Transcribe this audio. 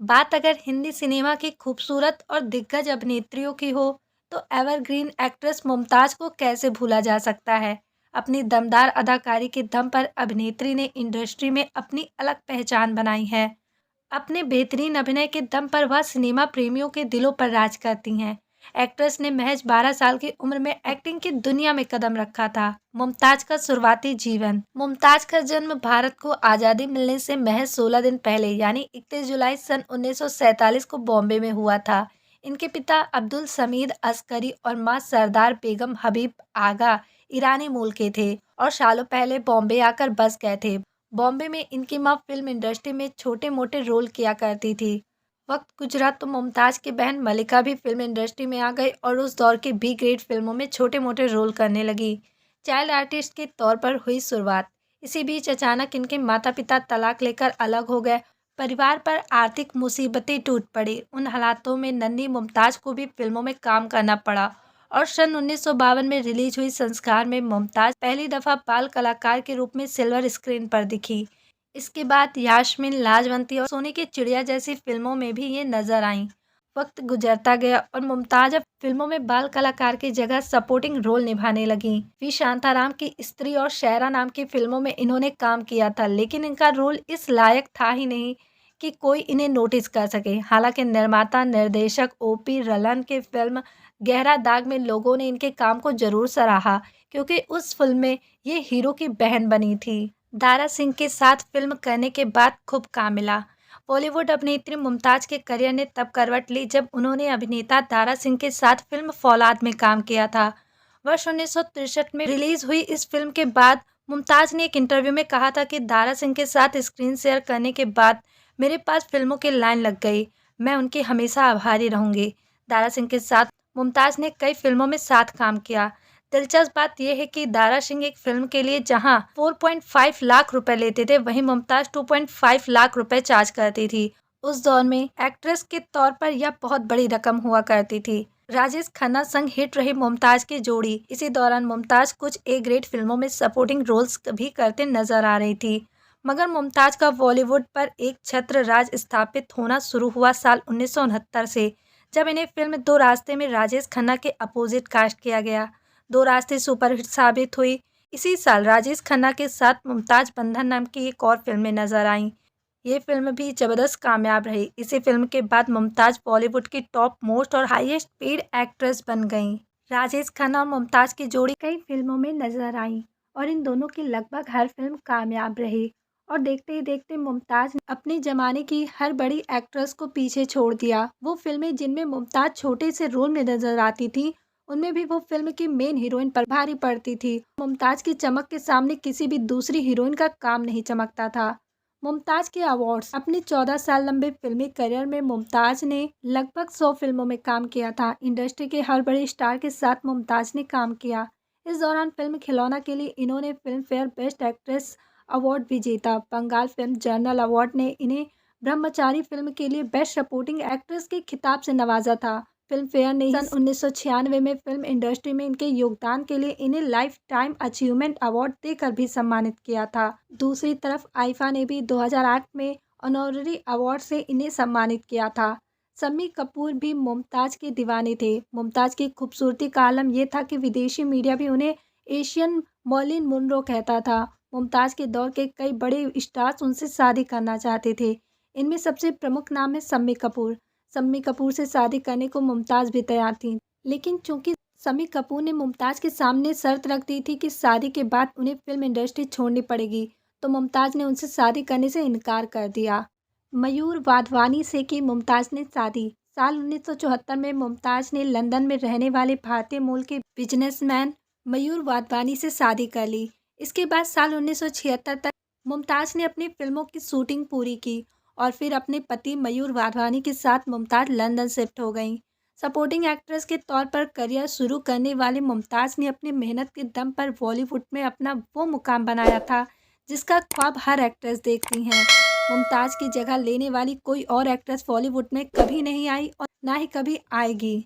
बात अगर हिंदी सिनेमा की खूबसूरत और दिग्गज अभिनेत्रियों की हो, तो एवरग्रीन एक्ट्रेस मुमताज को कैसे भूला जा सकता है। अपनी दमदार अदाकारी के दम पर अभिनेत्री ने इंडस्ट्री में अपनी अलग पहचान बनाई है। अपने बेहतरीन अभिनय के दम पर वह सिनेमा प्रेमियों के दिलों पर राज करती हैं। एक्ट्रेस ने महज 12 साल की उम्र में एक्टिंग की दुनिया में कदम रखा था। मुमताज का शुरुआती जीवन। मुमताज का जन्म भारत को आज़ादी मिलने से महज 16 दिन पहले यानी 31 जुलाई सन 1947 को बॉम्बे में हुआ था। इनके पिता अब्दुल समीद अस्करी और मां सरदार बेगम हबीब आगा ईरानी मूल के थे और सालों पहले बॉम्बे आकर बस गए थे। बॉम्बे में इनकी मां फिल्म इंडस्ट्री में छोटे मोटे रोल किया करती थी। वक्त गुजरा तो मुमताज की बहन मलिका भी फिल्म इंडस्ट्री में आ गई और उस दौर की बी ग्रेड फिल्मों में छोटे मोटे रोल करने लगी। चाइल्ड आर्टिस्ट के तौर पर हुई शुरुआत। इसी बीच अचानक इनके माता पिता तलाक लेकर अलग हो गए। परिवार पर आर्थिक मुसीबतें टूट पड़ी। उन हालातों में नन्ही मुमताज को भी फिल्मों में काम करना पड़ा और सन 1952 में रिलीज हुई संस्कार में मुमताज पहली दफा बाल कलाकार के रूप में सिल्वर स्क्रीन पर दिखी। इसके बाद यास्मीन, लाजवंती और सोने की चिड़िया जैसी फिल्मों में भी ये नजर आईं। वक्त गुजरता गया और मुमताज अब फिल्मों में बाल कलाकार की जगह सपोर्टिंग रोल निभाने लगीं। वी शांताराम की स्त्री और शायरा नाम की फिल्मों में इन्होंने काम किया था, लेकिन इनका रोल इस लायक था ही नहीं कि कोई इन्हें नोटिस कर सके। हालांकि निर्माता निर्देशक ओ.पी. रलन के फिल्म गहरा दाग में लोगों ने इनके काम को जरूर सराहा, क्योंकि उस फिल्म में ये हीरो की बहन बनी थी। दारा सिंह के साथ फिल्म करने के बाद खूब काम मिला। बॉलीवुड अभिनेत्री मुमताज के करियर ने तब करवट ली जब उन्होंने अभिनेता दारा सिंह के साथ फिल्म फौलाद में काम किया था। वर्ष 1963 में रिलीज हुई इस फिल्म के बाद मुमताज ने एक इंटरव्यू में कहा था कि दारा सिंह के साथ स्क्रीन शेयर करने के बाद मेरे पास फिल्मों की लाइन लग गई। मैं उनकी हमेशा आभारी रहूंगी। दारा सिंह के साथ मुमताज ने कई फिल्मों में साथ काम किया। दिलचस्प बात यह है कि दारा सिंह एक फिल्म के लिए जहां 4.5 लाख रुपए लेते थे, वहीं मुमताज 2.5 लाख रुपए चार्ज करती थी। उस दौर में एक्ट्रेस के तौर पर यह बहुत बड़ी रकम हुआ करती थी। राजेश खन्ना संग हिट रही मुमताज की जोड़ी। इसी दौरान मुमताज कुछ ए ग्रेड फिल्मों में सपोर्टिंग रोल्स भी करते नजर आ रही थी। मगर मुमताज का बॉलीवुड पर एक छत्र राज स्थापित होना शुरू हुआ साल 1969 से, जब इन्हें फिल्म दो रास्ते में राजेश खन्ना के अपोजिट कास्ट किया गया। दो रास्ते सुपरहिट साबित हुई। इसी साल राजेश खन्ना के साथ मुमताज बंधन नाम की एक और फिल्म में नजर आईं। ये फिल्म भी जबरदस्त कामयाब रही। इसी फिल्म के बाद मुमताज बॉलीवुड की टॉप मोस्ट और हाईएस्ट पेड एक्ट्रेस बन गईं। राजेश खन्ना और मुमताज की जोड़ी कई फिल्मों में नजर आई और इन दोनों की लगभग हर फिल्म कामयाब रही। और देखते ही देखते मुमताज ने अपने जमाने की हर बड़ी एक्ट्रेस को पीछे छोड़ दिया। वो फिल्में जिनमें मुमताज छोटे से रोल में नजर आती थी, उनमें भी वो फिल्म की मेन हीरोइन पर भारी पड़ती थी। मुमताज की चमक के सामने किसी भी दूसरी हीरोइन का काम नहीं चमकता था। मुमताज के अवार्ड्स। अपने 14 साल लंबे फिल्मी करियर में मुमताज ने लगभग 100 फिल्मों में काम किया था। इंडस्ट्री के हर बड़े स्टार के साथ मुमताज ने काम किया। इस दौरान फिल्म खिलौना के लिए इन्होंने film fair best actress award भी जीता। बंगाल फिल्म जर्नल अवार्ड ने इन्हें ब्रह्मचारी फिल्म के लिए बेस्ट सपोर्टिंग एक्ट्रेस के खिताब से नवाजा था। फिल्म फेयर ने सन 1996 में फिल्म इंडस्ट्री में इनके योगदान के लिए इन्हें लाइफ टाइम अचीवमेंट अवार्ड देकर भी सम्मानित किया था। दूसरी तरफ आईफा ने भी 2008 में ऑनररी अवार्ड से इन्हें सम्मानित किया था। शम्मी कपूर भी मुमताज के दीवाने थे। मुमताज की खूबसूरती का आलम यह था कि विदेशी मीडिया भी उन्हें एशियन मर्लिन मुनरो कहता था। मुमताज के दौर के कई बड़े स्टार्स उनसे शादी करना चाहते थे। इनमें सबसे प्रमुख नाम है शम्मी कपूर। शम्मी कपूर से शादी करने को मुमताज भी तैयार थी, लेकिन चूंकि शम्मी कपूर ने मुमताज के सामने शर्त रख दी थी कि शादी के बाद उन्हें फिल्म इंडस्ट्री छोड़नी पड़ेगी, तो मुमताज ने उनसे शादी करने से इनकार कर दिया। मयूर वाधवानी से की मुमताज ने शादी। साल 1974 में मुमताज ने लंदन में रहने वाले भारतीय मूल के बिजनेसमैन मयूर वाधवानी से शादी कर ली। इसके बाद साल 1976 तक मुमताज ने अपनी फिल्मों की शूटिंग पूरी की और फिर अपने पति मयूर वाधवानी के साथ मुमताज लंदन शिफ्ट हो गईं। सपोर्टिंग एक्ट्रेस के तौर पर करियर शुरू करने वाली मुमताज ने अपनी मेहनत के दम पर बॉलीवुड में अपना वो मुकाम बनाया था जिसका ख्वाब हर एक्ट्रेस देखती हैं। मुमताज की जगह लेने वाली कोई और एक्ट्रेस बॉलीवुड में कभी नहीं आई और ना ही कभी आएगी।